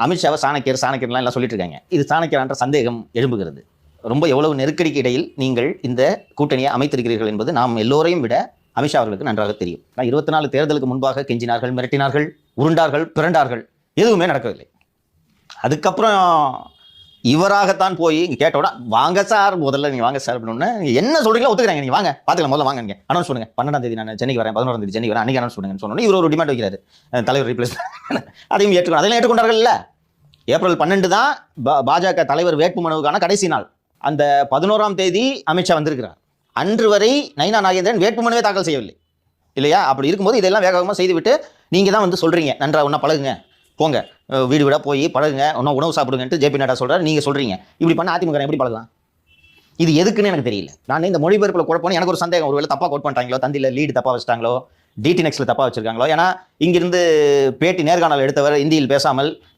அமித்ஷாவை சாணக்கியர்லாம் எல்லாம் சொல்லிட்டு இருக்காங்க. இது சாணக்கியரான்ற சந்தேகம் எழும்புகிறது. ரொம்ப எவ்வளவு நெருக்கடிக்கு இடையில் நீங்கள் இந்த கூட்டணியை அமைத்திருக்கிறீர்கள் என்பது நாம் எல்லோரையும் விட அமித்ஷா அவர்களுக்கு நன்றாக தெரியும். 24 தேர்தலுக்கு முன்பாக கெஞ்சினார்கள், மிரட்டினார்கள், உருண்டார்கள், பிறண்டார்கள், எதுவுமே நடக்கவில்லை. அதுக்கப்புறம் இவராகத்தான் போய் இங்கே கேட்டோட வாங்க சார், முதல்ல நீங்கள் வாங்க சார் அப்படின்னு என்ன சொல்றீங்களோ ஒத்துக்கிறாங்க, நீங்கள் வாங்க பார்த்துக்கலாம், முதல்ல வாங்க, நீங்கள் அனௌன்ஸ் பண்ணுங்க, 12ஆம் தேதி நான் சென்னைக்கு வரேன், 11ஆம் தேதி சென்னைக்கு வரேன், அன்றைக்கி அனௌன்ஸ் பண்ணுங்கன்னு சொன்னோன்னே இவர் ஒரு டிமாண்ட் வைக்கிறாரு, தலைவர் ரீப்ளேஸ். அதையும் ஏற்றுக்கணும், அதெல்லாம் ஏற்றுக்கொண்டார்கள். இல்லை, ஏப்ரல் 12 தான் பாஜக தலைவர் வேட்புமனுவுக்கான கடைசி நாள். அந்த 11ஆம் தேதி அமித்ஷா வந்திருக்கிறார். அன்று வரை நயினா நாகேந்திரன் வேட்புமனுவே தாக்கல் செய்யவில்லை, இல்லையா? அப்படி இருக்கும்போது இதெல்லாம் வேகமாக செய்துவிட்டு நீங்கள் தான் வந்து சொல்கிறீங்க, நன்றா ஒன்றா பழகுங்க, போங்க வீடு வீடாக போய் பழகுங்க, ஒன்றா உணவு சாப்பிடுங்கன்ட்டு ஜேபி நட்டா சொல்கிறார். நீங்கள் சொல்கிறீங்க, இப்படி பண்ண அதிமுக எப்படி பழகலாம்? இது எதுக்குன்னு எனக்கு தெரியல. நான் இந்த மொழிபெயர்ப்பில் குழப்பம் எனக்கு ஒரு சந்தேகம், ஒருவேளை தப்பாக கோட் பண்ணிட்டாங்களோ, தந்தியில் லீடு தப்பாக வச்சுட்டாங்களோ, டிடி நெக்ஸ்ட்டில் தப்பாக வச்சுருக்காங்களோ. ஏன்னா இங்கிருந்து பேட்டி நேர்காணல் எடுத்தவர் இந்தியில் பேசாமல்